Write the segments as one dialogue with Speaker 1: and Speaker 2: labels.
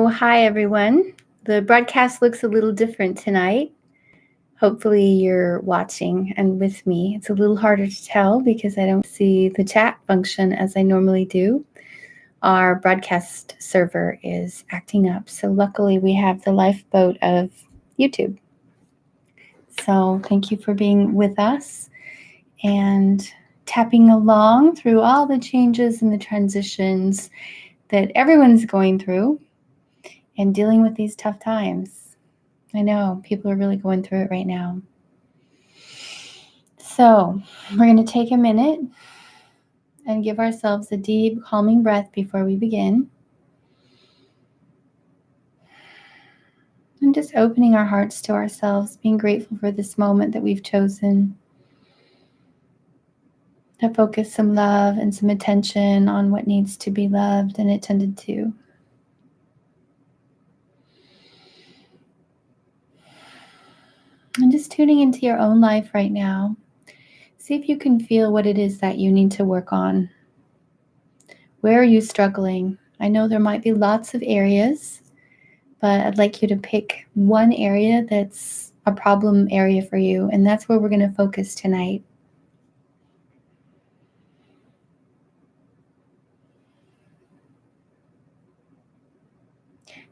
Speaker 1: Hi everyone. The broadcast looks a little different tonight. Hopefully you're watching and with me. It's a little harder to tell because I don't see the chat function as I normally do. Our broadcast server is acting up. So luckily we have the lifeboat of YouTube. So thank you for being with us and tapping along through all the changes and the transitions that everyone's going through and dealing with these tough times. I know people are really going through it right now. So we're going to take a minute and give ourselves a deep, calming breath before we begin. And just opening our hearts to ourselves, being grateful for this moment that we've chosen to focus some love and some attention on what needs to be loved and attended to. And just tuning into your own life right now. See if you can feel what it is that you need to work on. Where are you struggling? I know there might be lots of areas, but I'd like you to pick one area that's a problem area for you, and that's where we're going to focus tonight.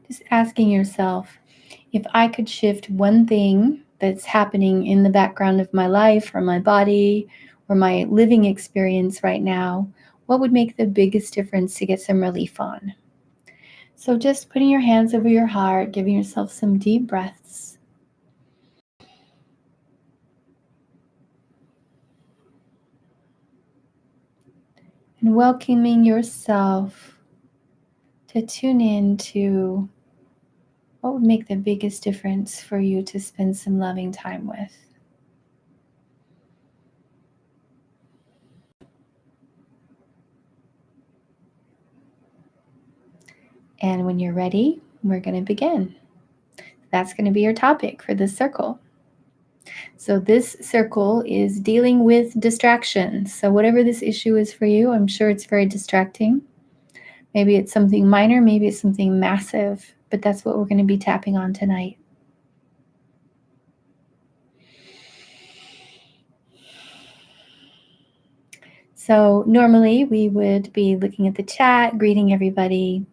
Speaker 1: Just asking yourself, if I could shift one thing that's happening in the background of my life or my body or my living experience right now, what would make the biggest difference to get some relief on? So just putting your hands over your heart, giving yourself some deep breaths. And welcoming yourself to tune in to what would make the biggest difference for you to spend some loving time with. And when you're ready, we're going to begin. That's going to be your topic for this circle. So this circle is dealing with distractions. So whatever this issue is for you, I'm sure it's very distracting. Maybe it's something minor, maybe it's something massive, but that's what we're going to be tapping on tonight. So normally we would be looking at the chat, greeting everybody.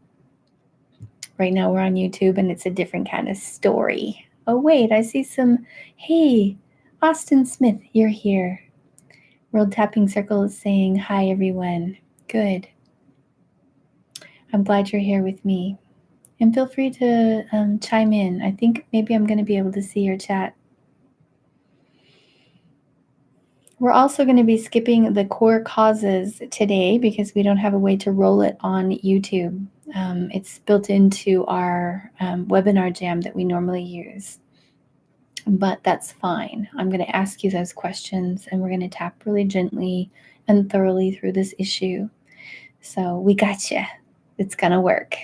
Speaker 1: Right now we're on YouTube and it's a different kind of story. Oh wait, I see some, hey, Austin Smith, you're here. World Tapping Circle is saying hi everyone. Good. I'm glad you're here with me. And feel free to chime in. I think maybe I'm going to be able to see your chat. We're also going to be skipping the core causes today because we don't have a way to roll it on YouTube. It's built into our webinar jam that we normally use. But that's fine. I'm going to ask you those questions and we're going to tap really gently and thoroughly through this issue. So we got you. It's going to work.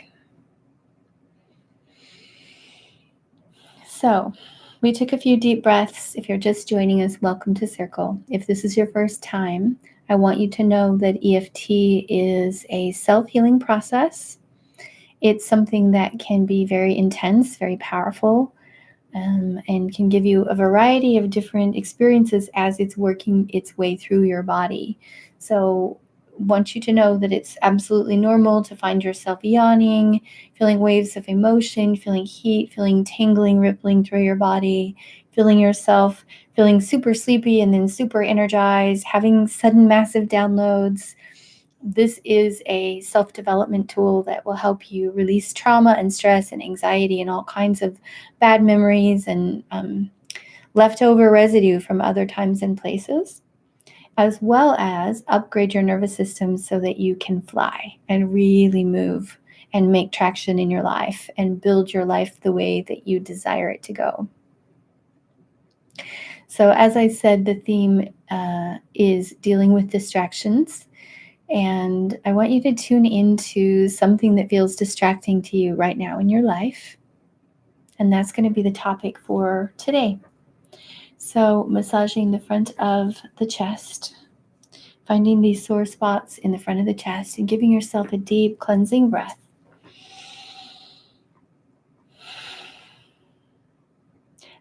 Speaker 1: So we took a few deep breaths. If you're just joining us, welcome to Circle. If this is your first time, I want you to know that EFT is a self-healing process. It's something that can be very intense, very powerful, and can give you a variety of different experiences as it's working its way through your body. So I want you to know that it's absolutely normal to find yourself yawning, feeling waves of emotion, feeling heat, feeling tingling, rippling through your body, feeling yourself feeling super sleepy and then super energized, having sudden massive downloads. This is a self-development tool that will help you release trauma and stress and anxiety and all kinds of bad memories and leftover residue from other times and places, as well as upgrade your nervous system so that you can fly and really move and make traction in your life and build your life the way that you desire it to go. So as I said, the theme is dealing with distractions. And I want you to tune into something that feels distracting to you right now in your life. And that's going to be the topic for today. So massaging the front of the chest, finding these sore spots in the front of the chest and giving yourself a deep cleansing breath.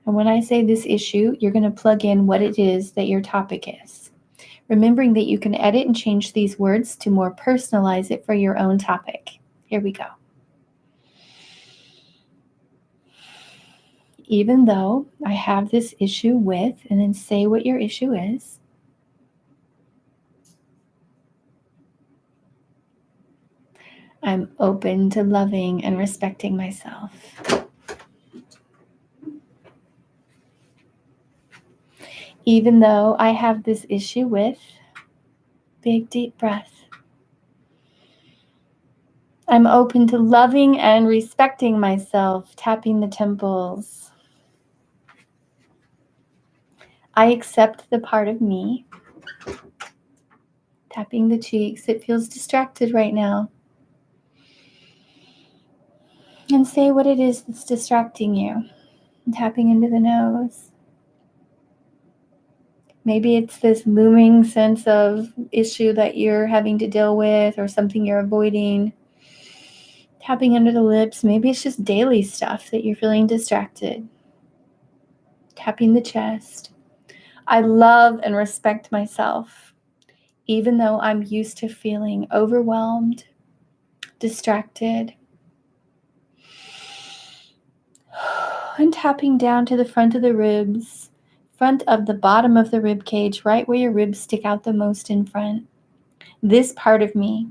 Speaker 1: And when I say this issue, you're going to plug in what it is that your topic is, remembering that you can edit and change these words to more personalize it for your own topic. Here we go. Even though I have this issue with, and then say what your issue is. I'm open to loving and respecting myself. Even though I have this issue with, big deep breath. I'm open to loving and respecting myself, tapping the temples. I accept the part of me, tapping the cheeks. It feels distracted right now. And say what it is that's distracting you. Tapping into the nose. Maybe it's this looming sense of issue that you're having to deal with or something you're avoiding. Tapping under the lips. Maybe it's just daily stuff that you're feeling distracted. Tapping the chest. I love and respect myself, even though I'm used to feeling overwhelmed, distracted. And tapping down to the front of the ribs, front of the bottom of the rib cage, right where your ribs stick out the most in front. This part of me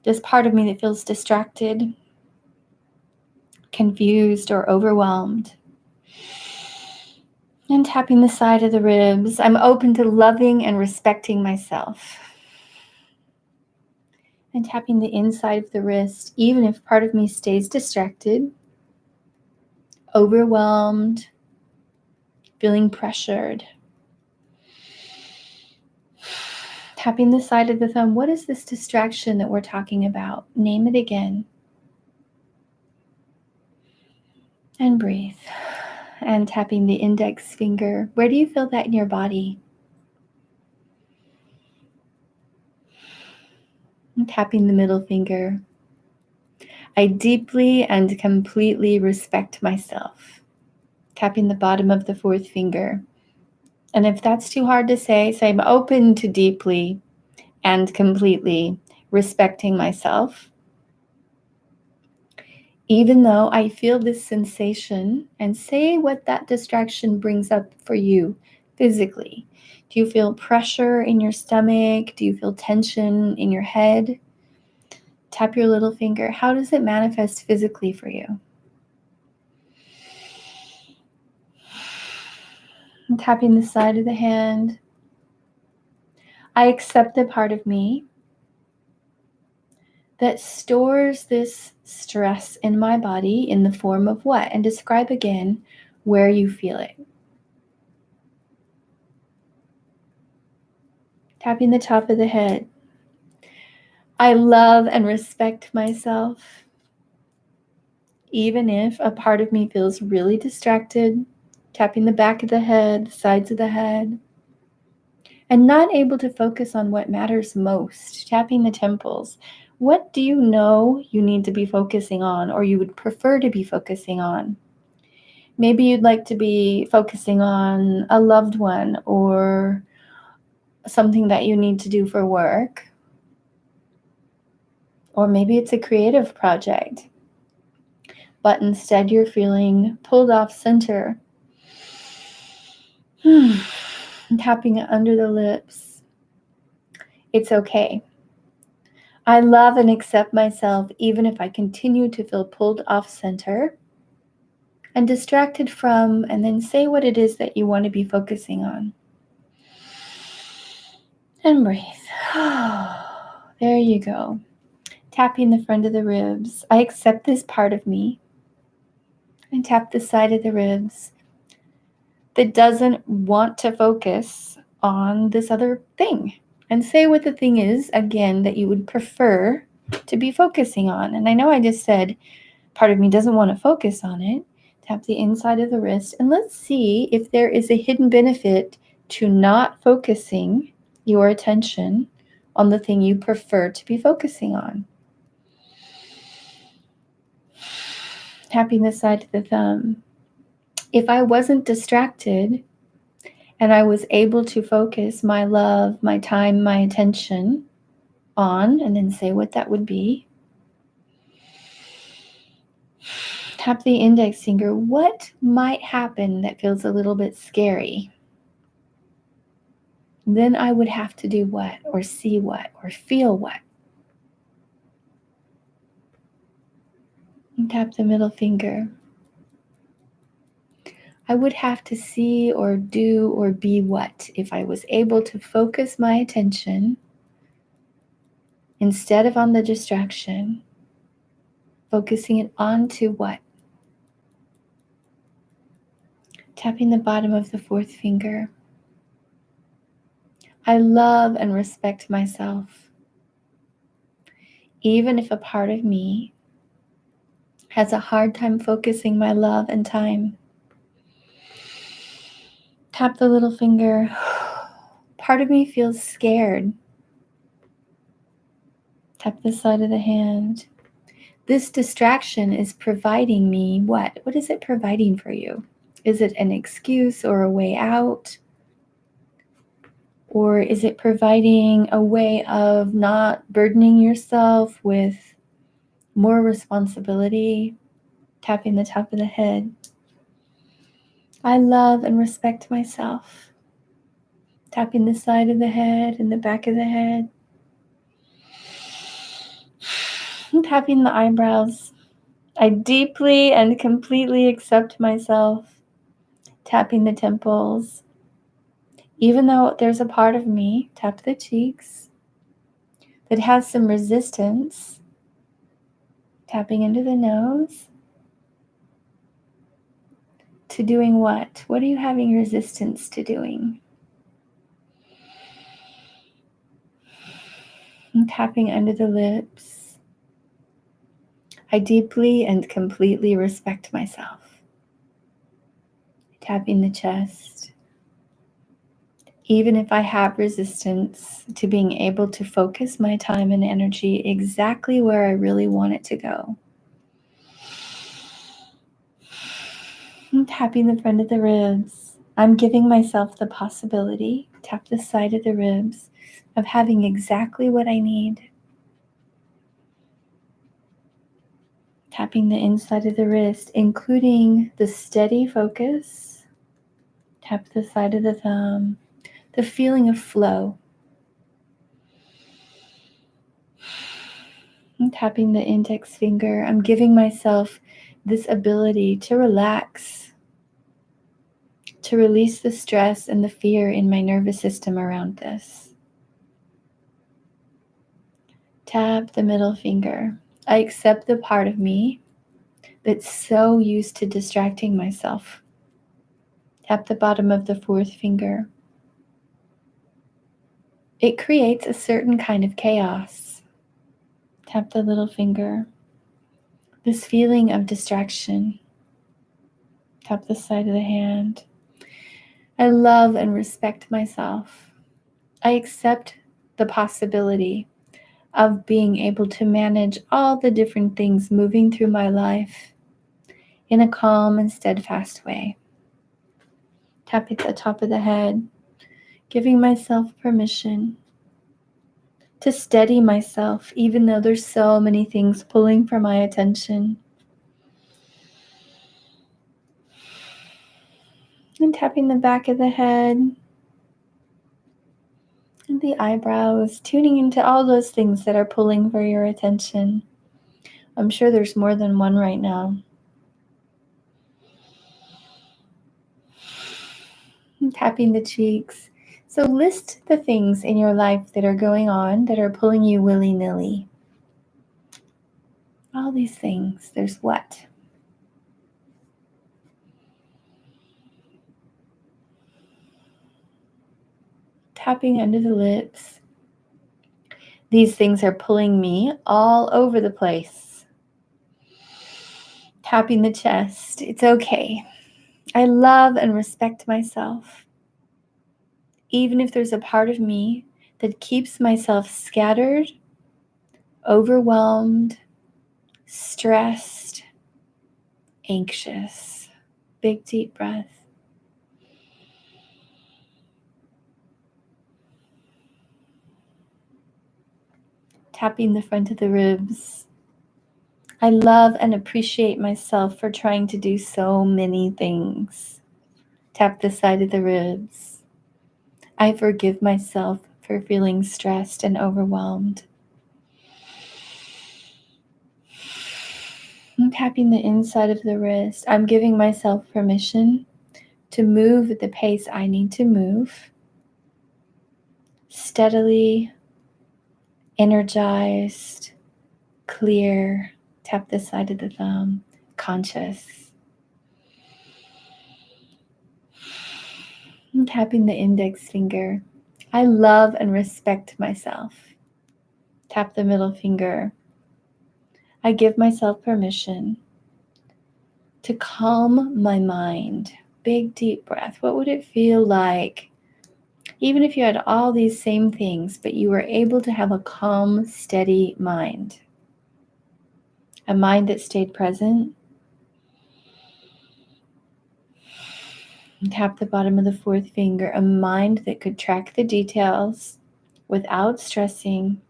Speaker 1: that feels distracted, confused, or overwhelmed. And tapping the side of the ribs. I'm open to loving and respecting myself. And tapping the inside of the wrist, even if part of me stays distracted, overwhelmed, feeling pressured. Tapping the side of the thumb. What is this distraction that we're talking about? Name it again. And breathe. And tapping the index finger. Where do you feel that in your body? And tapping the middle finger. I deeply and completely respect myself. Tapping the bottom of the fourth finger. And if that's too hard to say I'm open to deeply and completely respecting myself. Even though I feel this sensation, and say what that distraction brings up for you physically. Do you feel pressure in your stomach? Do you feel tension in your head? Tap your little finger. How does it manifest physically for you? I'm tapping the side of the hand. I accept the part of me that stores this stress in my body in the form of what? And describe again where you feel it. Tapping the top of the head. I love and respect myself, even if a part of me feels really distracted. Tapping the back of the head, sides of the head, and not able to focus on what matters most. Tapping the temples. What do you know you need to be focusing on, or you would prefer to be focusing on? Maybe you'd like to be focusing on a loved one or something that you need to do for work. Or maybe it's a creative project, but instead you're feeling pulled off center. Tapping it under the lips. It's okay. I love and accept myself even if I continue to feel pulled off center and distracted from, and then say what it is that you want to be focusing on. And breathe. There you go. Tapping the front of the ribs. I accept this part of me. And tap the side of the ribs that doesn't want to focus on this other thing. And say what the thing is, again, that you would prefer to be focusing on. And I know I just said part of me doesn't want to focus on it. Tap the inside of the wrist. And let's see if there is a hidden benefit to not focusing your attention on the thing you prefer to be focusing on. Tapping the side of the thumb. If I wasn't distracted and I was able to focus my love, my time, my attention on, and then say what that would be. Tap the index finger. What might happen that feels a little bit scary? Then I would have to do what, or see what, or feel what? And tap the middle finger. I would have to see or do or be what if I was able to focus my attention instead of on the distraction, focusing it onto what? Tapping the bottom of the fourth finger. I love and respect myself, even if a part of me has a hard time focusing my love and time. Tap the little finger. Part of me feels scared. Tap the side of the hand. This distraction is providing me what? What is it providing for you? Is it an excuse or a way out? Or is it providing a way of not burdening yourself with more responsibility? Tapping the top of the head. I love and respect myself. Tapping the side of the head and the back of the head. Tapping the eyebrows. I deeply and completely accept myself. Tapping the temples. Even though there's a part of me, tap the cheeks, that has some resistance. Tapping into the nose. To doing what? What are you having resistance to doing? And tapping under the lips. I deeply and completely respect myself. Tapping the chest. Even if I have resistance to being able to focus my time and energy exactly where I really want it to go. And tapping the front of the ribs. I'm giving myself the possibility, tap the side of the ribs, of having exactly what I need. Tapping the inside of the wrist, including the steady focus. Tap the side of the thumb. The feeling of flow. And tapping the index finger. I'm giving myself this ability to relax, to release the stress and the fear in my nervous system around this. Tap the middle finger. I accept the part of me that's so used to distracting myself. Tap the bottom of the fourth finger. It creates a certain kind of chaos. Tap the little finger. This feeling of distraction. Tap the side of the hand. I love and respect myself. I accept the possibility of being able to manage all the different things moving through my life in a calm and steadfast way. Tap at the top of the head, giving myself permission to steady myself, even though there's so many things pulling for my attention. And tapping the back of the head and the eyebrows, tuning into all those things that are pulling for your attention. I'm sure there's more than one right now. And tapping the cheeks. So list the things in your life that are going on that are pulling you willy-nilly. All these things. There's what? Tapping under the lips. These things are pulling me all over the place. Tapping the chest. It's okay. I love and respect myself. Even if there's a part of me that keeps myself scattered, overwhelmed, stressed, anxious. Big deep breath. Tapping the front of the ribs. I love and appreciate myself for trying to do so many things. Tap the side of the ribs. I forgive myself for feeling stressed and overwhelmed. I'm tapping the inside of the wrist. I'm giving myself permission to move at the pace I need to move. Steadily, energized, clear. Tap the side of the thumb. Conscious. I'm tapping the index finger. I love and respect myself. Tap the middle finger. I give myself permission to calm my mind. Big deep breath. What would it feel like, even if you had all these same things, but you were able to have a calm, steady mind? A mind that stayed present. Tap the bottom of the fourth finger. A mind that could track the details without stressing.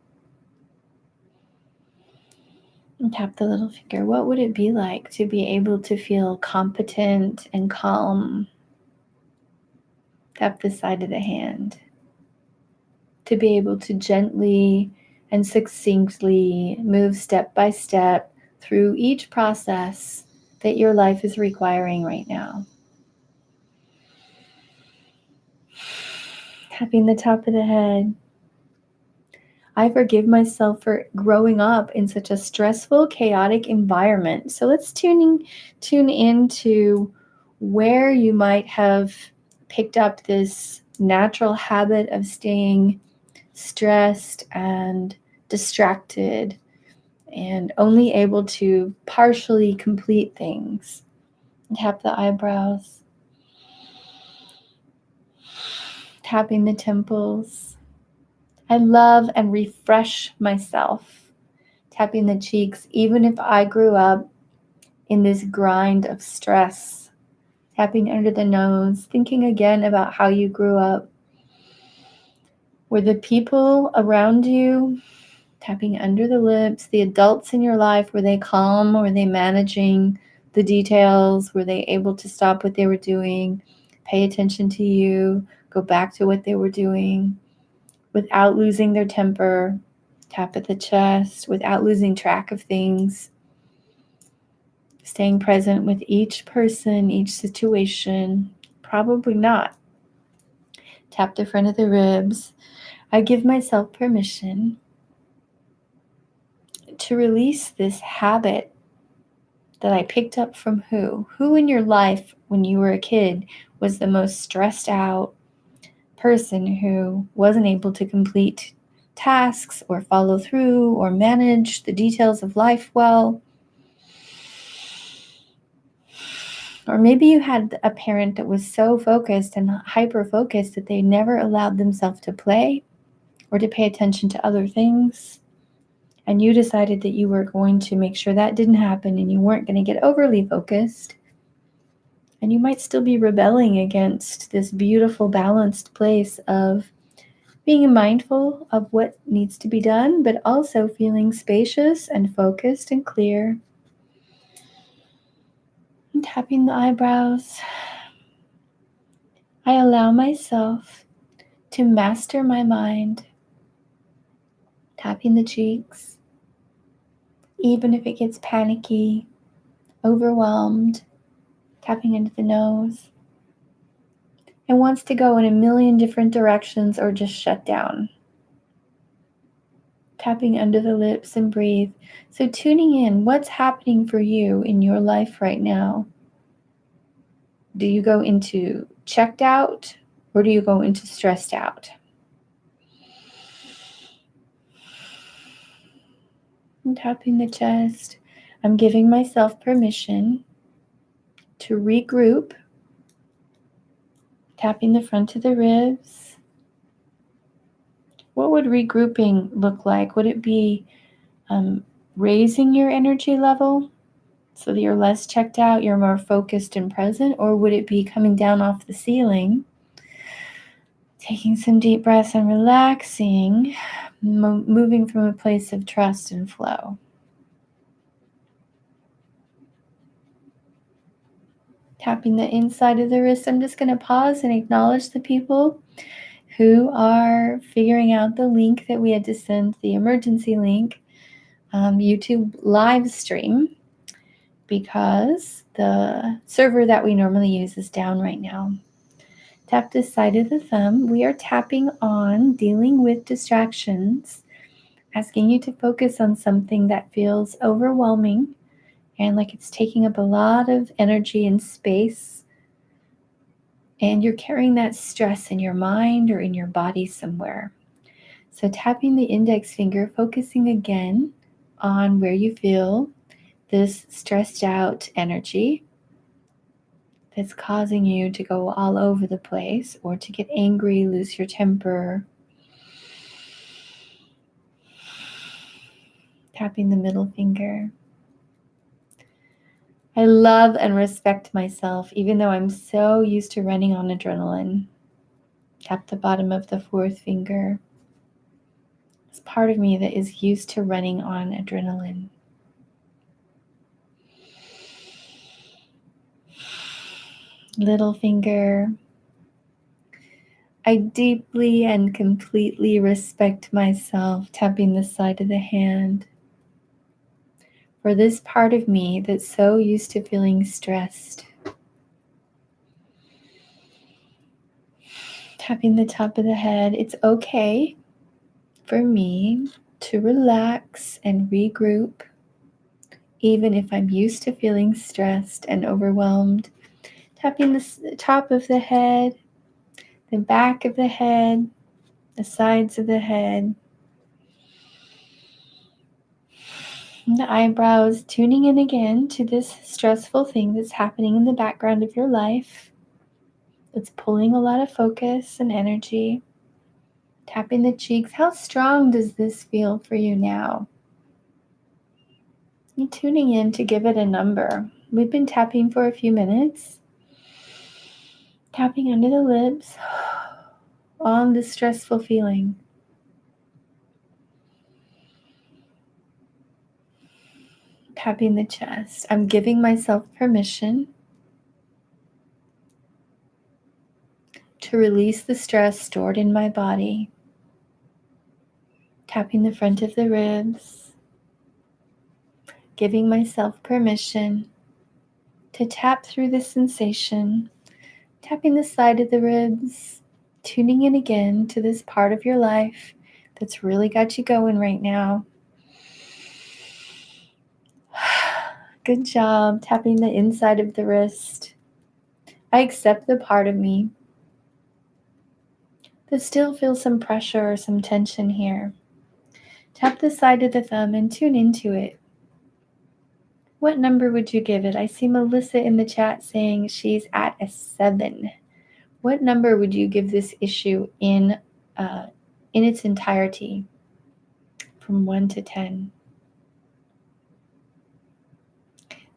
Speaker 1: And tap the little finger. What would it be like to be able to feel competent and calm? Tap the side of the hand. To be able to gently and succinctly move step by step through each process that your life is requiring right now. Tapping the top of the head. I forgive myself for growing up in such a stressful, chaotic environment. So let's tune into where you might have picked up this natural habit of staying stressed and distracted and only able to partially complete things. Tap the eyebrows. Tapping the temples. I love and refresh myself. Tapping the cheeks, even if I grew up in this grind of stress. Tapping under the nose, thinking again about how you grew up. Were the people around you, tapping under the lips, the adults in your life, were they calm? Were they managing the details? Were they able to stop what they were doing, pay attention to you, go back to what they were doing without losing their temper? Tap at the chest, without losing track of things. Staying present with each person, each situation. Probably not. Tap the front of the ribs. I give myself permission to release this habit that I picked up from who? Who in your life when you were a kid was the most stressed out person who wasn't able to complete tasks or follow through or manage the details of life well? Or maybe you had a parent that was so focused and hyper-focused that they never allowed themselves to play or to pay attention to other things. And you decided that you were going to make sure that didn't happen and you weren't going to get overly focused. And you might still be rebelling against this beautiful, balanced place of being mindful of what needs to be done, but also feeling spacious and focused and clear. And tapping the eyebrows. I allow myself to master my mind. Tapping the cheeks. Even if it gets panicky, overwhelmed, tapping into the nose. And wants to go in a million different directions or just shut down. Tapping under the lips and breathe. So tuning in, what's happening for you in your life right now? Do you go into checked out or do you go into stressed out? And tapping the chest. I'm giving myself permission to regroup. Tapping the front of the ribs. What would regrouping look like? Would it be raising your energy level? so that you're less checked out, you're more focused and present? Or would it be coming down off the ceiling, taking some deep breaths and relaxing, moving from a place of trust and flow? Tapping the inside of the wrist. I'm just going to pause and acknowledge the people who are figuring out the link that we had to send, the emergency link, YouTube live stream, because the server that we normally use is down right now. Tap the side of the thumb. We are tapping on dealing with distractions, asking you to focus on something that feels overwhelming and like it's taking up a lot of energy and space, and you're carrying that stress in your mind or in your body somewhere. So tapping the index finger, focusing again on where you feel this stressed out energy that's causing you to go all over the place or to get angry, lose your temper. Tapping the middle finger. I love and respect myself, even though I'm so used to running on adrenaline. Tap the bottom of the fourth finger. It's part of me that is used to running on adrenaline. Little finger. I deeply and completely respect myself, tapping the side of the hand. For this part of me that's so used to feeling stressed. Tapping the top of the head. It's okay for me to relax and regroup, even if I'm used to feeling stressed and overwhelmed. Tapping the top of the head, the back of the head, the sides of the head, the eyebrows, tuning in again to this stressful thing that's happening in the background of your life. It's pulling a lot of focus and energy. Tapping the cheeks. How strong does this feel for you now? You're tuning in to give it a number. We've been tapping for a few minutes. Tapping under the lips on the stressful feeling. Tapping the chest. I'm giving myself permission to release the stress stored in my body. Tapping the front of the ribs. Giving myself permission to tap through the sensation. Tapping the side of the ribs. Tuning in again to this part of your life that's really got you going right now. Good job. Tapping the inside of the wrist. I accept the part of me that still feels some pressure or some tension here. Tap the side of the thumb and tune into it. What number would you give it? I see Melissa in the chat saying she's at a 7. What number would you give this issue in its entirety, from 1 to 10?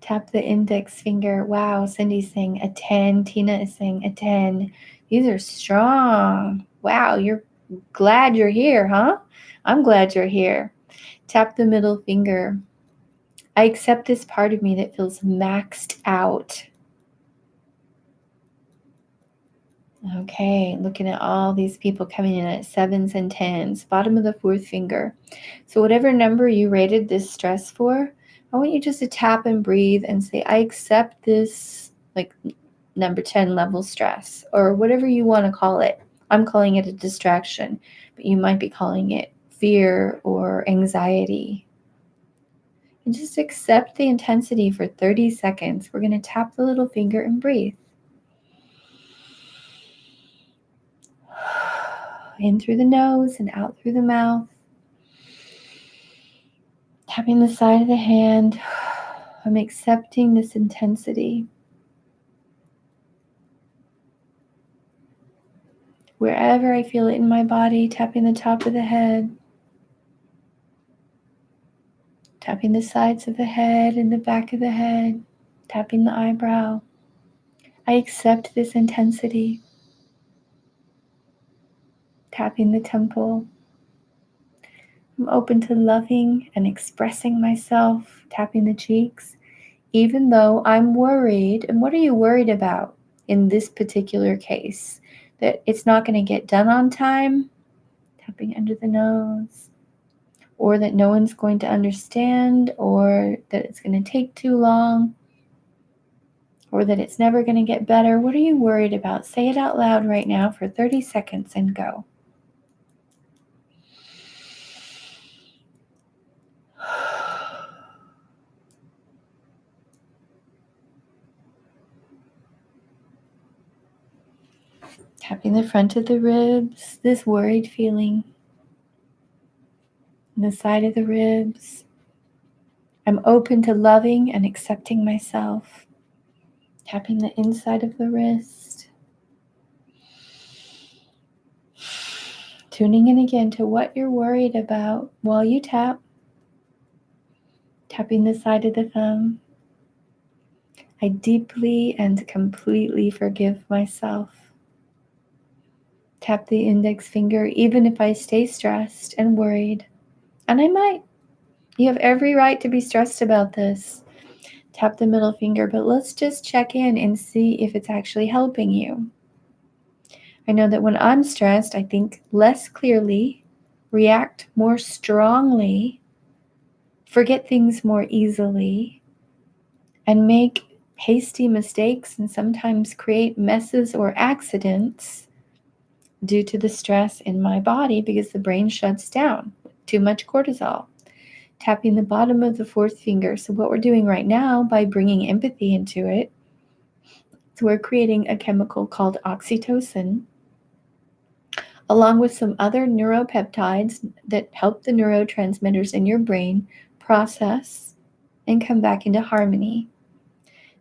Speaker 1: Tap the index finger. Wow, Cindy's saying a 10. Tina is saying a 10. These are strong. Wow, you're glad you're here, huh? I'm glad you're here. Tap the middle finger. I accept this part of me that feels maxed out. Okay, looking at all these people coming in at 7s and 10s, bottom of the fourth finger. So whatever number you rated this stress for, I want you just to tap and breathe and say, I accept this, like number 10 level stress, or whatever you want to call it. I'm calling it a distraction, but you might be calling it fear or anxiety. And just accept the intensity for 30 seconds. We're going to tap the little finger and breathe. In through the nose and out through the mouth. Tapping the side of the hand. I'm accepting this intensity. Wherever I feel it in my body, tapping the top of the head. Tapping the sides of the head and the back of the head. Tapping the eyebrow. I accept this intensity. Tapping the temple. I'm open to loving and expressing myself. Tapping the cheeks. Even though I'm worried. And what are you worried about in this particular case? That it's not going to get done on time? Tapping under the nose. Or that no one's going to understand, or that it's going to take too long, or that it's never going to get better. What are you worried about? Say it out loud right now for 30 seconds and go. Tapping the front of the ribs, this worried feeling, the side of the ribs. I'm open to loving and accepting myself. Tapping the inside of the wrist. Tuning in again to what you're worried about while you tap. Tapping the side of the thumb. I deeply and completely forgive myself. Tap the index finger, even if I stay stressed and worried. And I might. You have every right to be stressed about this. Tap the middle finger, but let's just check in and see if it's actually helping you. I know that when I'm stressed, I think less clearly, react more strongly, forget things more easily, and make hasty mistakes and sometimes create messes or accidents due to the stress in my body because the brain shuts down. Too much cortisol. Tapping the bottom of the fourth finger. So what we're doing right now by bringing empathy into it, so we're creating a chemical called oxytocin, along with some other neuropeptides that help the neurotransmitters in your brain process and come back into harmony.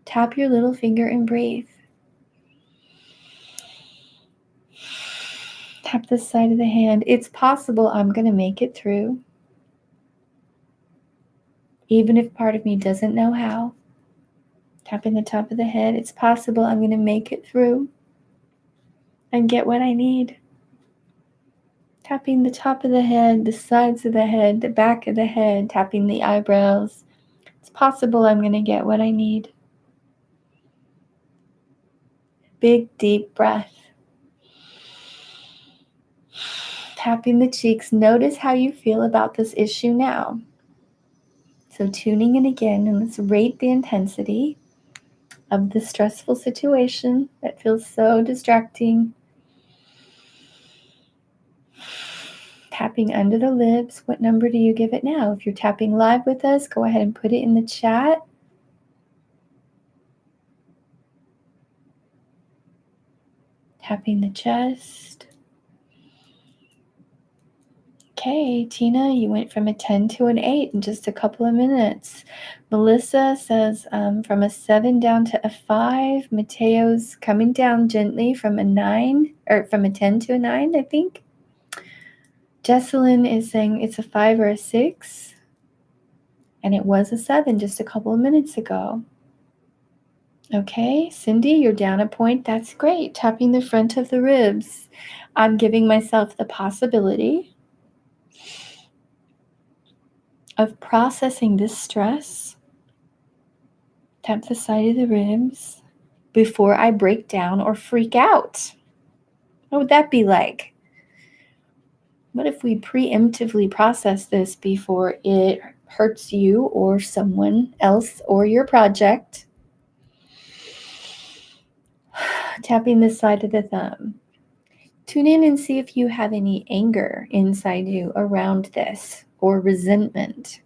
Speaker 1: Tap your little finger and breathe. Tap the side of the hand. It's possible I'm going to make it through, even if part of me doesn't know how. Tapping the top of the head. It's possible I'm going to make it through and get what I need. Tapping the top of the head, the sides of the head, the back of the head, tapping the eyebrows. It's possible I'm going to get what I need. Big, deep breath. Tapping the cheeks. Notice how you feel about this issue now. So tuning in again, and let's rate the intensity of the stressful situation that feels so distracting. Tapping under the lips. What number do you give it now? If you're tapping live with us, go ahead and put it in the chat. Tapping the chest. Okay, Tina, you went from a 10 to an 8 in just a couple of minutes. Melissa says from a 7 down to a 5. Mateo's coming down gently from a 9, or from a 10 to a 9, I think. Jesselyn is saying it's a 5 or a 6. And it was a 7 just a couple of minutes ago. Okay, Cindy, you're down a point. That's great. Tapping the front of the ribs. I'm giving myself the possibility of processing this stress. Tap the side of the ribs before I break down or freak out. What would that be like? What if we preemptively process this before it hurts you or someone else or your project? Tapping the side of the thumb. Tune in and see if you have any anger inside you around this or resentment.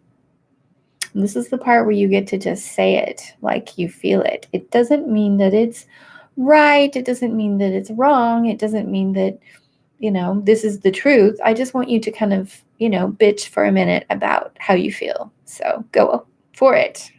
Speaker 1: And this is the part where you get to just say it like you feel it. It doesn't mean that it's right. It doesn't mean that it's wrong. It doesn't mean that, this is the truth. I just want you to kind of, bitch for a minute about how you feel. So go for it.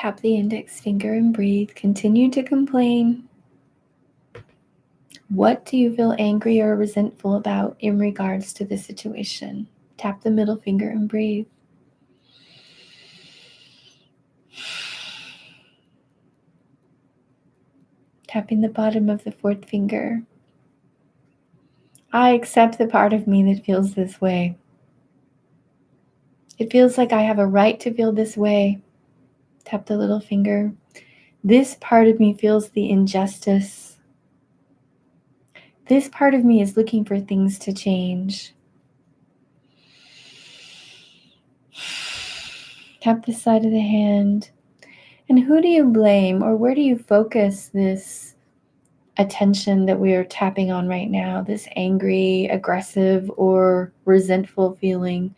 Speaker 1: Tap the index finger and breathe. Continue to complain. What do you feel angry or resentful about in regards to the situation? Tap the middle finger and breathe. Tapping the bottom of the fourth finger. I accept the part of me that feels this way. It feels like I have a right to feel this way. Tap the little finger. This part of me feels the injustice. This part of me is looking for things to change. Tap the side of the hand. And who do you blame, or where do you focus this attention that we are tapping on right now, this angry, aggressive, or resentful feeling?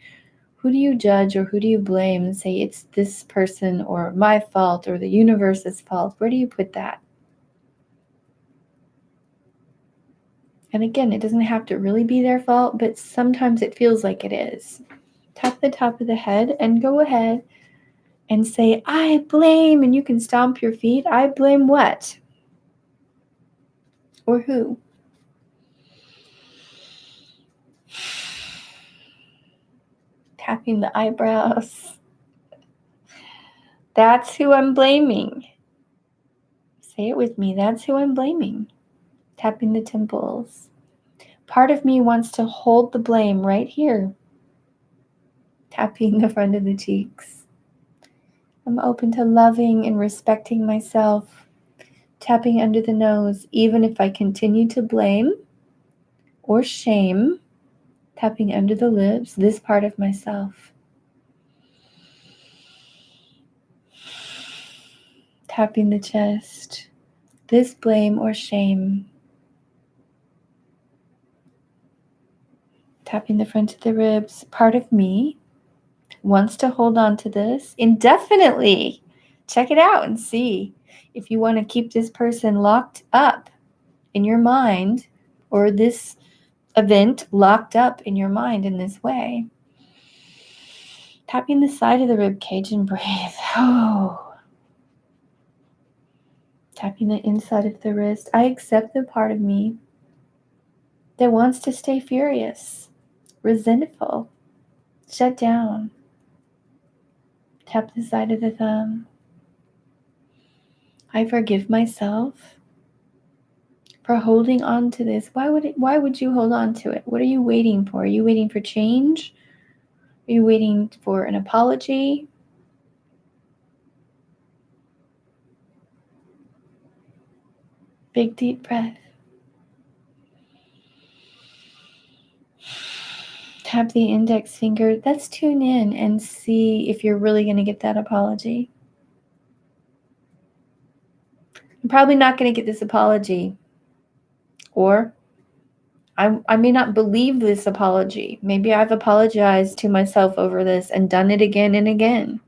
Speaker 1: Who do you judge or who do you blame and say it's this person or my fault or the universe's fault? Where do you put that? And again, it doesn't have to really be their fault, but sometimes it feels like it is. Tap the top of the head and go ahead and say, I blame, and you can stomp your feet. I blame what? Or who? Tapping the eyebrows. That's who I'm blaming. Say it with me. That's who I'm blaming. Tapping the temples. Part of me wants to hold the blame right here. Tapping the front of the cheeks. I'm open to loving and respecting myself. Tapping under the nose, even if I continue to blame or shame. Tapping under the lips, this part of myself. Tapping the chest, this blame or shame. Tapping the front of the ribs, part of me wants to hold on to this indefinitely. Check it out and see if you want to keep this person locked up in your mind, or this event locked up in your mind in this way. Tapping the side of the rib cage and breathe. Oh. Tapping the inside of the wrist. I accept the part of me that wants to stay furious, resentful, shut down. Tap the side of the thumb. I forgive myself for holding on to this. Why would you hold on to it? What are you waiting for? Are you waiting for change? Are you waiting for an apology? Big deep breath. Tap the index finger. Let's tune in and see if you're really going to get that apology. I'm probably not going to get this apology. Or I may not believe this apology. Maybe I've apologized to myself over this and done it again and again.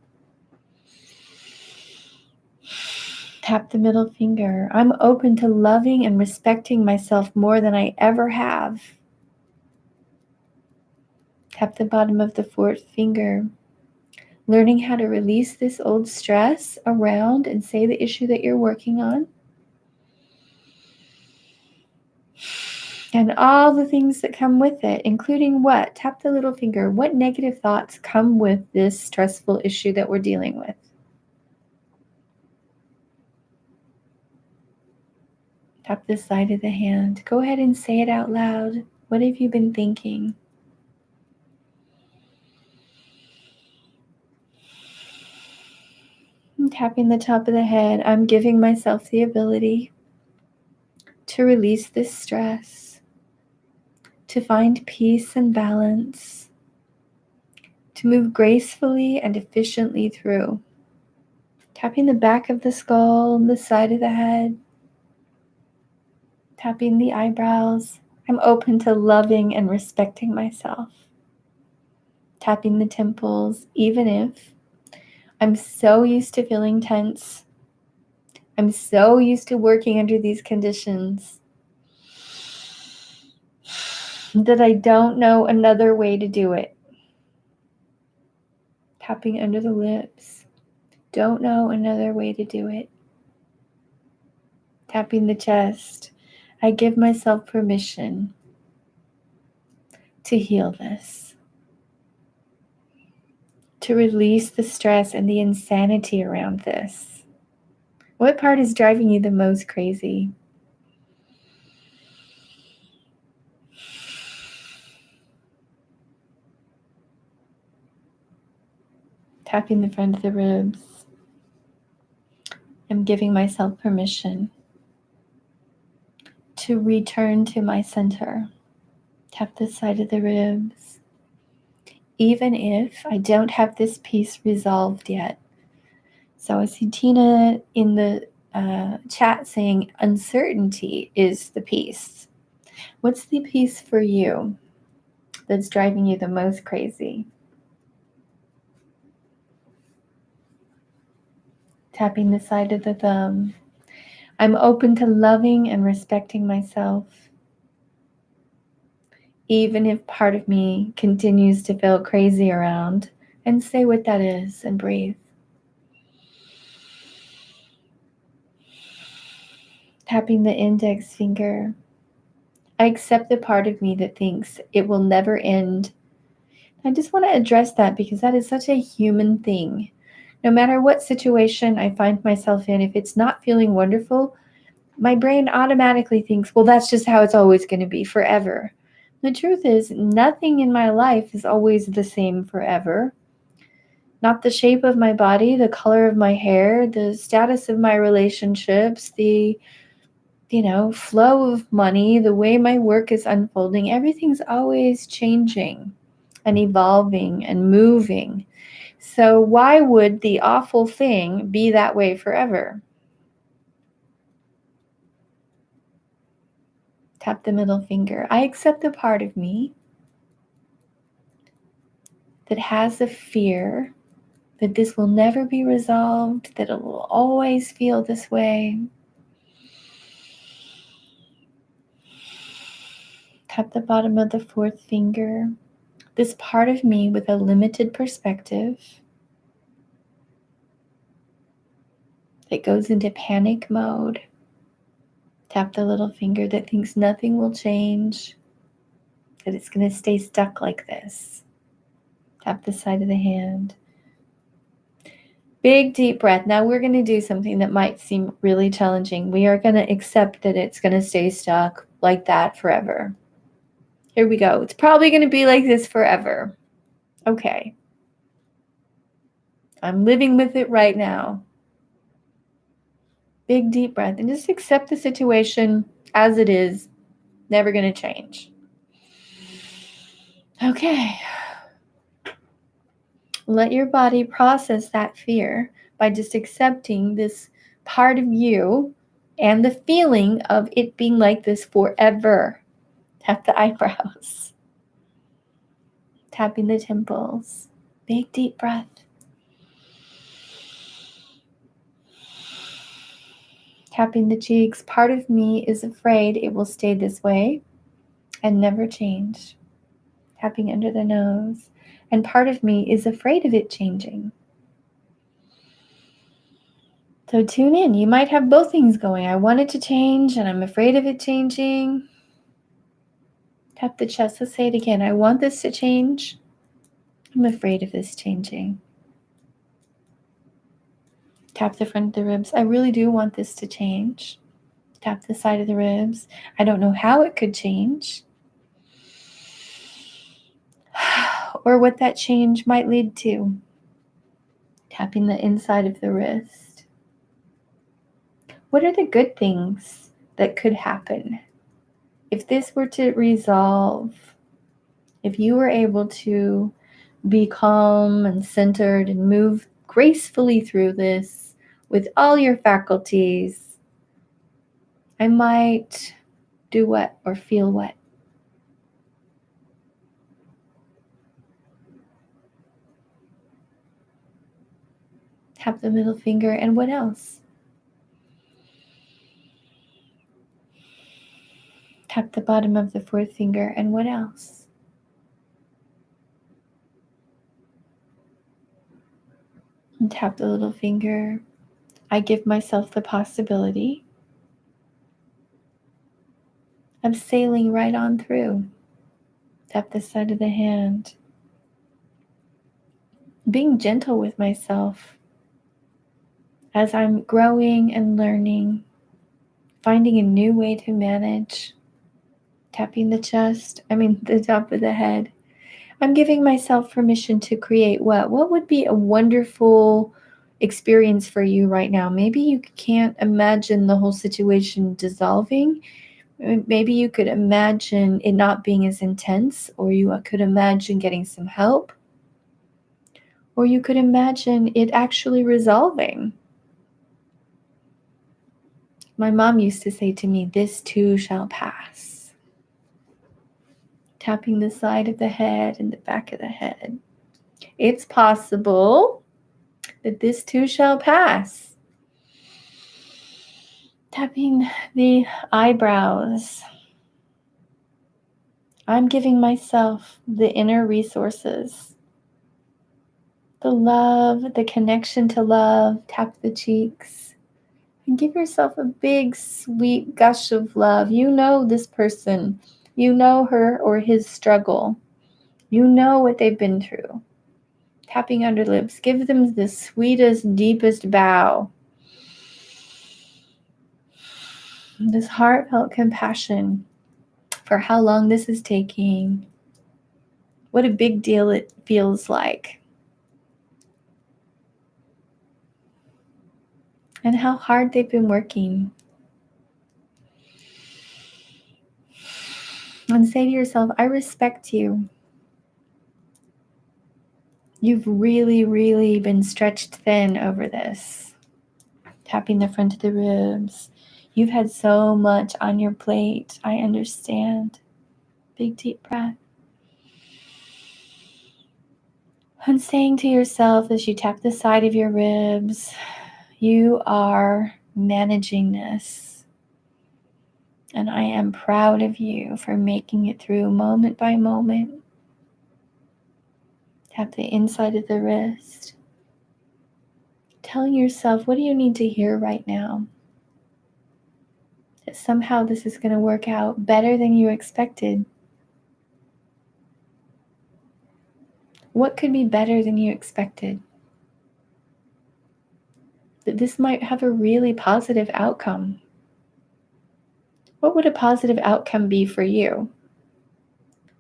Speaker 1: Tap the middle finger. I'm open to loving and respecting myself more than I ever have. Tap the bottom of the fourth finger. Learning how to release this old stress around and say the issue that you're working on. And all the things that come with it, including what? Tap the little finger. What negative thoughts come with this stressful issue that we're dealing with? Tap the side of the hand. Go ahead and say it out loud. What have you been thinking? I'm tapping the top of the head. I'm giving myself the ability to release this stress, to find peace and balance, to move gracefully and efficiently through. Tapping the back of the skull and the side of the head. Tapping the eyebrows. I'm open to loving and respecting myself. Tapping the temples, even if I'm so used to feeling tense. I'm so used to working under these conditions that I don't know another way to do it. Tapping under the lips. Don't know another way to do it. Tapping the chest. I give myself permission to heal this, to release the stress and the insanity around this. What part is driving you the most crazy? Tapping the front of the ribs. I'm giving myself permission to return to my center. Tap the side of the ribs. Even if I don't have this piece resolved yet. So I see Tina in the chat saying uncertainty is the piece. What's the piece for you that's driving you the most crazy? Tapping the side of the thumb. I'm open to loving and respecting myself, even if part of me continues to feel crazy around, and say what that is and breathe. Tapping the index finger. I accept the part of me that thinks it will never end. I just want to address that because that is such a human thing. No matter what situation I find myself in, if it's not feeling wonderful, my brain automatically thinks, well, that's just how it's always going to be forever. The truth is, nothing in my life is always the same forever. Not the shape of my body, the color of my hair, the status of my relationships, the flow of money, the way my work is unfolding. Everything's always changing and evolving and moving. So why would the awful thing be that way forever? Tap the middle finger. I accept the part of me that has the fear that this will never be resolved, that it will always feel this way. Tap the bottom of the fourth finger. This part of me with a limited perspective that goes into panic mode. Tap the little finger that thinks nothing will change, that it's going to stay stuck like this. Tap the side of the hand. Big deep breath. Now we're going to do something that might seem really challenging. We are going to accept that it's going to stay stuck like that forever. Here we go. It's probably going to be like this forever. Okay. I'm living with it right now. Big deep breath and just accept the situation as it is. Never going to change. Okay. Let your body process that fear by just accepting this part of you and the feeling of it being like this forever. Tap the eyebrows. Tapping the temples. Big deep breath. Tapping the cheeks. Part of me is afraid it will stay this way and never change. Tapping under the nose. And part of me is afraid of it changing. So tune in. You might have both things going. I want it to change and I'm afraid of it changing. Tap the chest. Let's say it again. I want this to change. I'm afraid of this changing. Tap the front of the ribs. I really do want this to change. Tap the side of the ribs. I don't know how it could change or what that change might lead to. Tapping the inside of the wrist. What are the good things that could happen if this were to resolve? If you were able to be calm and centered and move gracefully through this with all your faculties, I might do what or feel what? Tap the middle finger, and what else? Tap the bottom of the fourth finger, and what else? And tap the little finger. I give myself the possibility of sailing right on through. Tap the side of the hand. Being gentle with myself as I'm growing and learning, finding a new way to manage. Tapping the the top of the head. I'm giving myself permission to create what? What would be a wonderful experience for you right now? Maybe you can't imagine the whole situation dissolving. Maybe you could imagine it not being as intense, or you could imagine getting some help, or you could imagine it actually resolving. My mom used to say to me, "This too shall pass." Tapping the side of the head and the back of the head. It's possible that this too shall pass. Tapping the eyebrows. I'm giving myself the inner resources, the love, the connection to love. Tap the cheeks and give yourself a big, sweet gush of love. You know this person. You know her or his struggle. You know what they've been through. Tapping under lips. Give them the sweetest, deepest bow. This heartfelt compassion for how long this is taking. What a big deal it feels like. And how hard they've been working. And say to yourself, I respect you. You've really, really been stretched thin over this. Tapping the front of the ribs. You've had so much on your plate. I understand. Big, deep breath. And saying to yourself as you tap the side of your ribs, you are managing this. And I am proud of you for making it through moment by moment. Tap the inside of the wrist. Telling yourself, what do you need to hear right now? That somehow this is going to work out better than you expected. What could be better than you expected? That this might have a really positive outcome. What would a positive outcome be for you?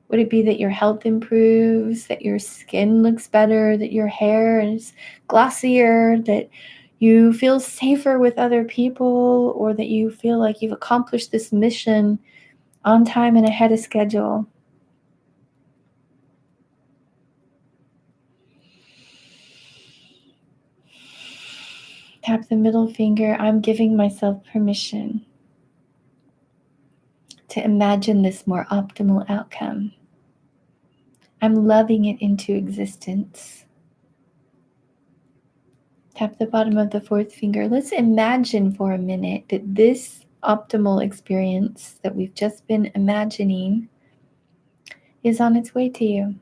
Speaker 1: Would it be that your health improves, that your skin looks better, that your hair is glossier, that you feel safer with other people, or that you feel like you've accomplished this mission on time and ahead of schedule? Tap the middle finger. I'm giving myself permission to imagine this more optimal outcome. I'm loving it into existence. Tap the bottom of the fourth finger. Let's imagine for a minute that this optimal experience that we've just been imagining is on its way to you.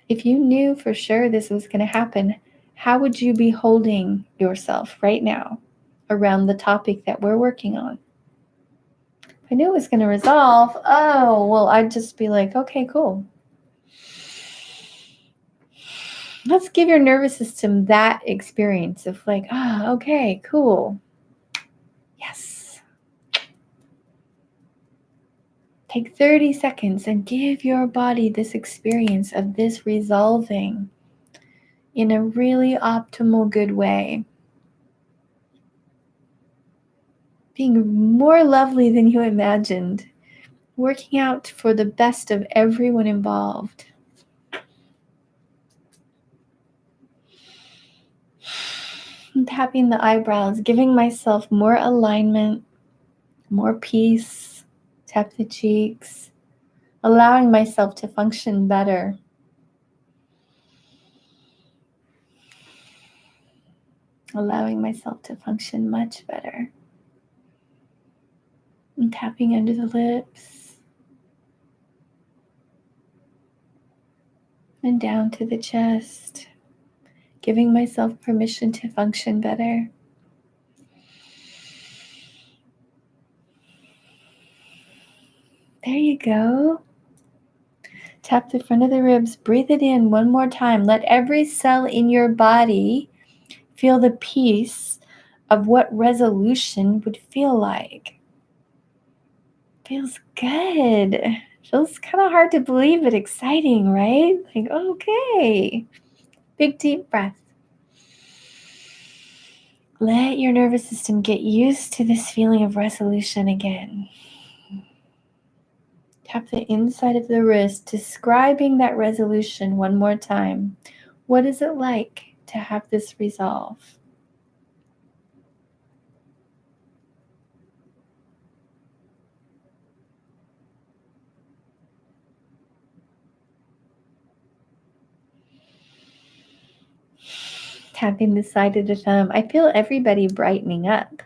Speaker 1: If you knew for sure this was going to happen, how would you be holding yourself right now around the topic that we're working on? If I knew it was going to resolve, I'd just be like, okay, cool. Let's give your nervous system that experience of like, okay, cool. Yes. Take 30 seconds and give your body this experience of this resolving in a really optimal, good way. Being more lovely than you imagined. Working out for the best of everyone involved. And tapping the eyebrows, giving myself more alignment, more peace. Tap the cheeks, allowing myself to function better. Allowing myself to function much better. And tapping under the lips. And down to the chest. giving myself permission to function better. There you go. Tap the front of the ribs. Breathe it in one more time. Let every cell in your body feel the peace of what resolution would feel like. Feels good. Feels kind of hard to believe, but exciting, right? Like, okay. Big deep breath. Let your nervous system get used to this feeling of resolution again. Tap the inside of the wrist, describing that resolution one more time. What is it like to have this resolve? Tapping the side of the thumb. I feel everybody brightening up.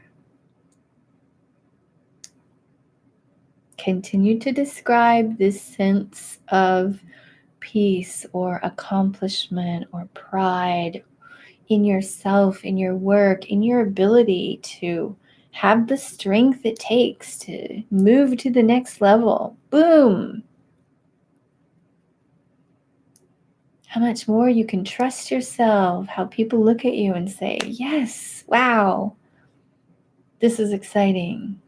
Speaker 1: Continue to describe this sense of peace or accomplishment or pride in yourself, in your work, in your ability to have the strength it takes to move to the next level. Boom! How much more you can trust yourself, how people look at you and say, yes, wow, this is exciting.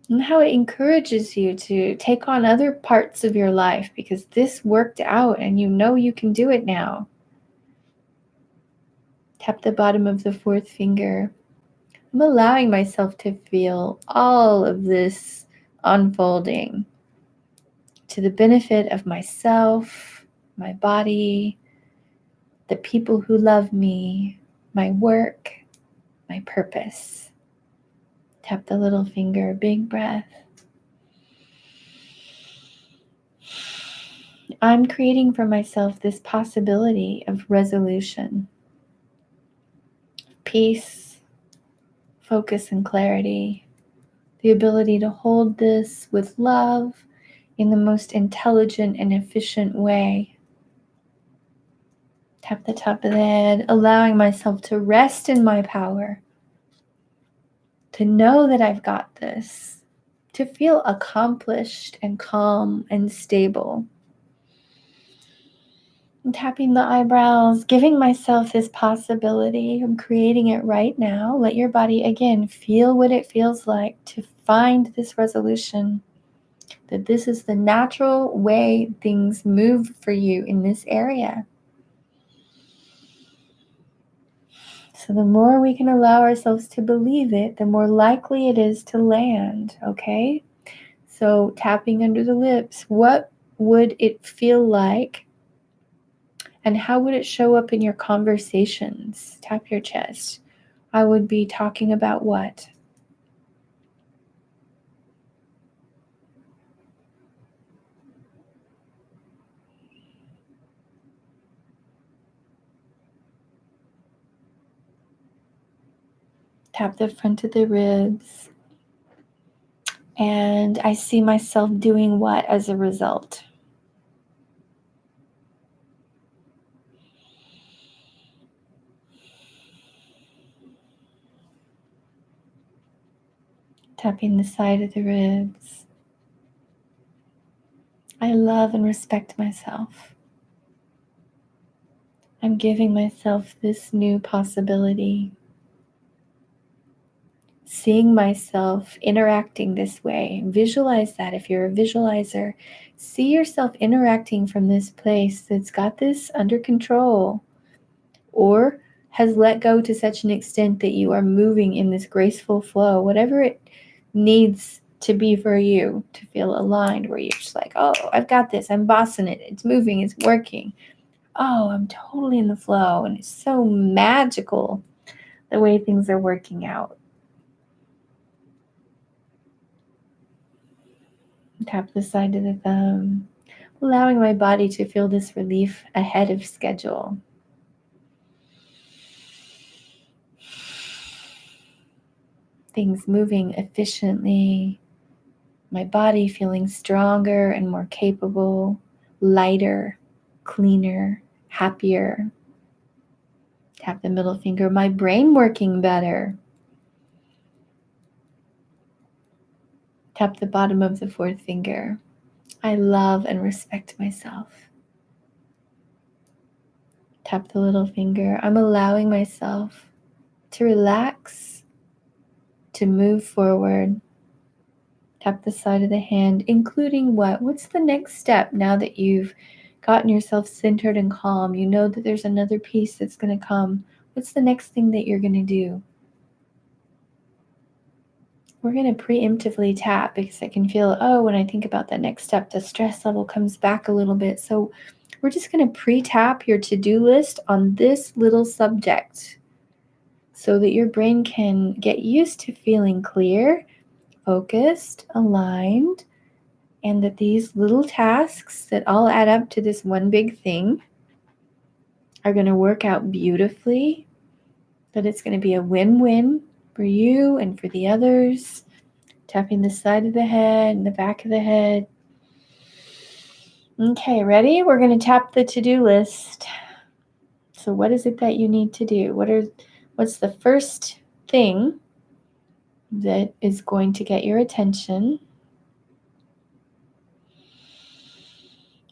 Speaker 1: And how it encourages you to take on other parts of your life because this worked out and you know you can do it now. Tap the bottom of the fourth finger. I'm allowing myself to feel all of this unfolding to the benefit of myself, my body, the people who love me, my work, my purpose. Tap the little finger, big breath. I'm creating for myself this possibility of resolution, peace, focus, and clarity. The ability to hold this with love in the most intelligent and efficient way. Tap the top of the head, allowing myself to rest in my power, to know that I've got this, to feel accomplished and calm and stable. I'm tapping the eyebrows, giving myself this possibility. I'm creating it right now. Let your body, again, feel what it feels like to find this resolution, that this is the natural way things move for you in this area. So the more we can allow ourselves to believe it, the more likely it is to land, okay? So tapping under the lips, what would it feel like? And how would it show up in your conversations? Tap your chest. I would be talking about what? Tap the front of the ribs. And I see myself doing what as a result? Tapping the side of the ribs. I love and respect myself. I'm giving myself this new possibility. Seeing myself interacting this way. Visualize that if you're a visualizer. See yourself interacting from this place that's got this under control or has let go to such an extent that you are moving in this graceful flow, whatever it needs to be for you to feel aligned, where you're just like, oh, I've got this. I'm bossing it. It's moving. It's working. Oh, I'm totally in the flow. And it's so magical the way things are working out. Tap the side of the thumb, allowing my body to feel this relief ahead of schedule. Things moving efficiently, my body feeling stronger and more capable, lighter, cleaner, happier. Tap the middle finger. My brain working better. Tap the bottom of the fourth finger. I love and respect myself. Tap the little finger. I'm allowing myself to relax, to move forward. Tap the side of the hand, including what? What's the next step now that you've gotten yourself centered and calm? You know that there's another piece that's going to come. What's the next thing that you're going to do? We're going to preemptively tap because I can feel, when I think about that next step, the stress level comes back a little bit. So we're just going to pre-tap your to-do list on this little subject so that your brain can get used to feeling clear, focused, aligned, and that these little tasks that all add up to this one big thing are going to work out beautifully, that it's going to be a win-win for you and for the others. Tapping the side of the head and the back of the head. Okay, ready? We're going to tap the to-do list. So what is it that you need to do? What's the first thing that is going to get your attention?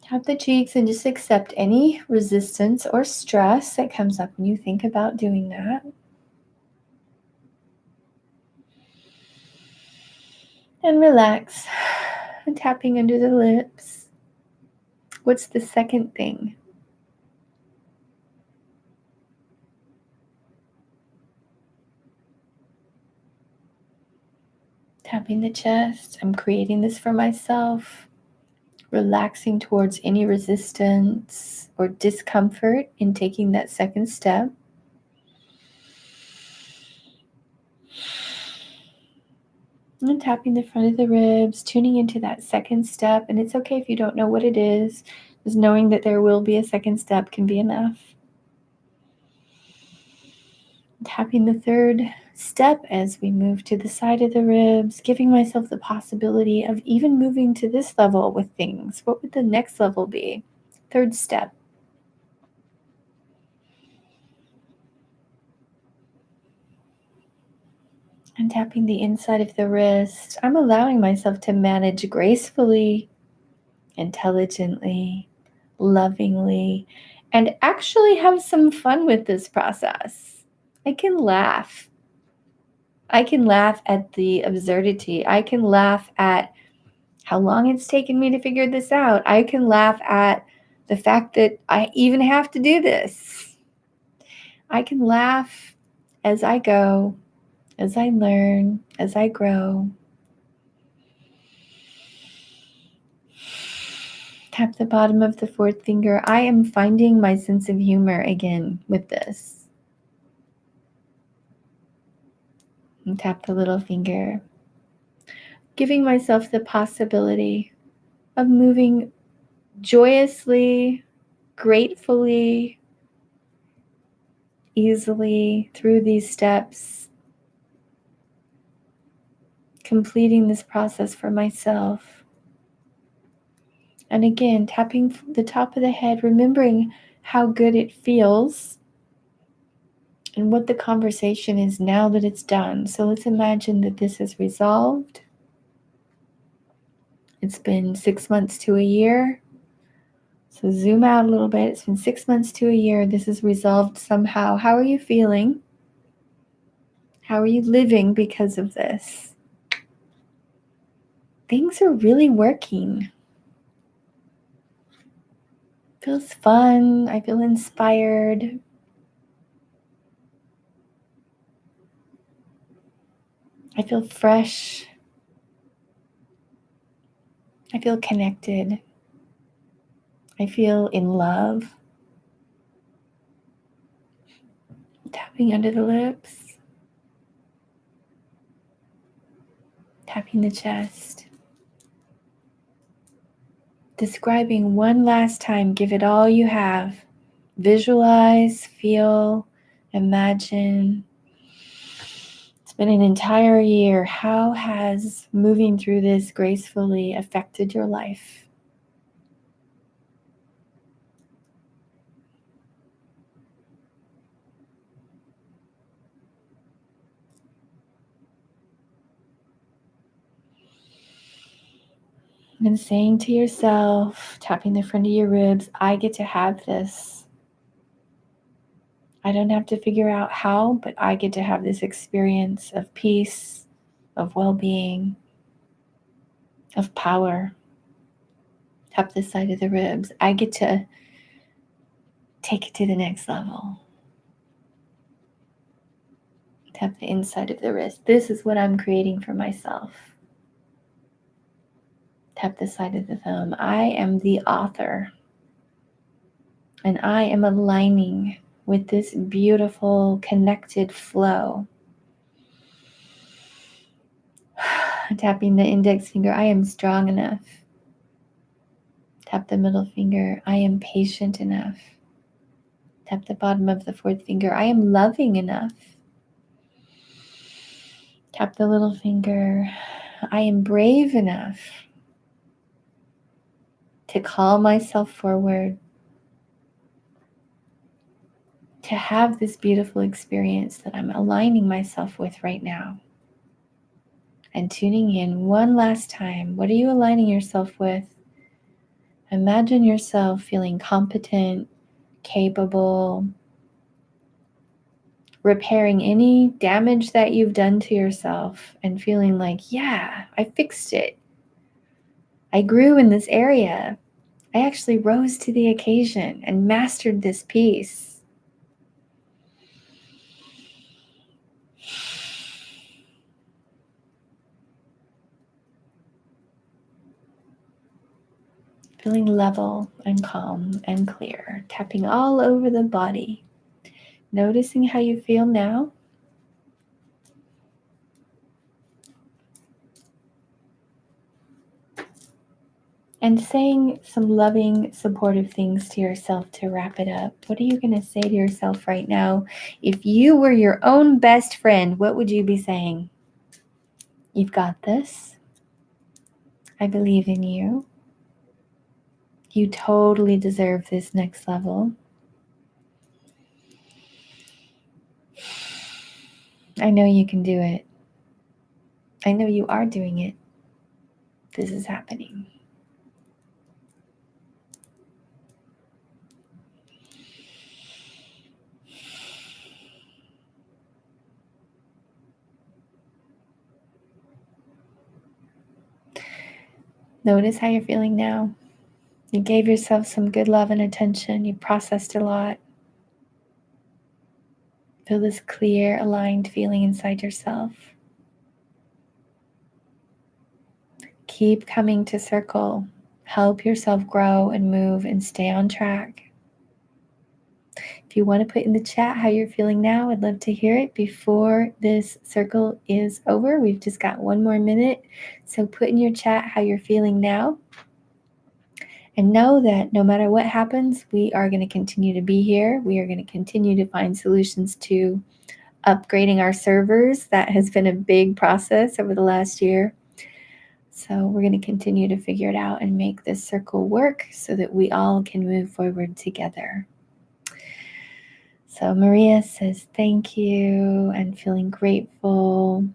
Speaker 1: Tap the cheeks and just accept any resistance or stress that comes up when you think about doing that. And relax. And tapping under the lips. What's the second thing? Tapping the chest. I'm creating this for myself. Relaxing towards any resistance or discomfort in taking that second step. And tapping the front of the ribs, tuning into that second step. And it's okay if you don't know what it is. Just knowing that there will be a second step can be enough. Tapping the third step as we move to the side of the ribs, giving myself the possibility of even moving to this level with things. What would the next level be? Third step. And tapping the inside of the wrist. I'm allowing myself to manage gracefully, intelligently, lovingly, and actually have some fun with this process. I can laugh. I can laugh at the absurdity. I can laugh at how long it's taken me to figure this out. I can laugh at the fact that I even have to do this. I can laugh as I go, as I learn, as I grow. Tap the bottom of the fourth finger. I am finding my sense of humor again with this. And tap the little finger. Giving myself the possibility of moving joyously, gratefully, easily through these steps. Completing this process for myself. And again, tapping the top of the head, remembering how good it feels and what the conversation is now that it's done. So let's imagine that this is resolved. It's been 6 months to a year. So zoom out a little bit. It's been 6 months to a year. This is resolved somehow. How are you feeling? How are you living because of this? Things are really working. Feels fun. I feel inspired. I feel fresh. I feel connected. I feel in love. Tapping under the lips. Tapping the chest. Describing one last time. Give it all you have. Visualize, feel, imagine. It's been an entire year. How has moving through this gracefully affected your life? And saying to yourself, tapping the front of your ribs, I get to have this. I don't have to figure out how, but I get to have this experience of peace, of well-being, of power. Tap the side of the ribs. I get to take it to the next level. Tap the inside of the wrist. This is what I'm creating for myself. Tap the side of the thumb. I am the author. And I am aligning with this beautiful connected flow. Tapping the index finger. I am strong enough. Tap the middle finger. I am patient enough. Tap the bottom of the fourth finger. I am loving enough. Tap the little finger. I am brave enough to call myself forward, to have this beautiful experience that I'm aligning myself with right now. And tuning in one last time. What are you aligning yourself with? Imagine yourself feeling competent, capable, repairing any damage that you've done to yourself and feeling like, yeah, I fixed it. I grew in this area. I actually rose to the occasion and mastered this piece. Feeling level and calm and clear, tapping all over the body. Noticing how you feel now. And saying some loving, supportive things to yourself to wrap it up. What are you going to say to yourself right now? If you were your own best friend, what would you be saying? You've got this. I believe in you. You totally deserve this next level. I know you can do it. I know you are doing it. This is happening. Notice how you're feeling now. You gave yourself some good love and attention. You processed a lot. Feel this clear, aligned feeling inside yourself. Keep coming to circle. Help yourself grow and move and stay on track. If you want to put in the chat how you're feeling now, I'd love to hear it before this circle is over. We've just got one more minute. So put in your chat how you're feeling now. And know that no matter what happens, we are going to continue to be here. We are going to continue to find solutions to upgrading our servers. That has been a big process over the last year. So we're going to continue to figure it out and make this circle work so that we all can move forward together. So Maria says, thank you, and feeling grateful.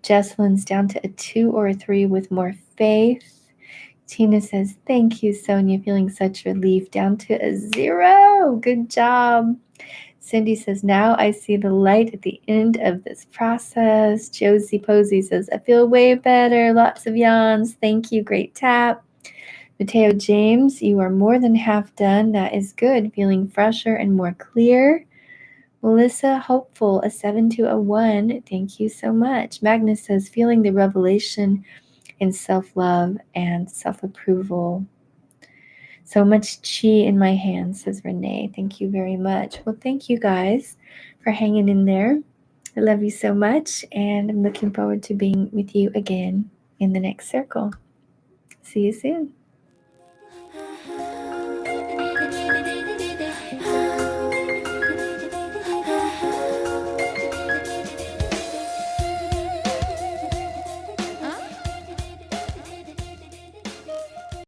Speaker 1: Jesselyn's down to a 2 or a 3 with more faith. Tina says, thank you, Sonya, feeling such relief, down to a 0. Good job. Cindy says, now I see the light at the end of this process. Josie Posey says, I feel way better. Lots of yawns. Thank you. Great tap. Mateo James, you are more than half done. That is good. Feeling fresher and more clear. Melissa Hopeful, a 7 to a 1. Thank you so much. Magnus says, feeling the revelation in self-love and self-approval. So much chi in my hands, says Renee. Thank you very much. Well, thank you guys for hanging in there. I love you so much, and I'm looking forward to being with you again in the next circle. See you soon.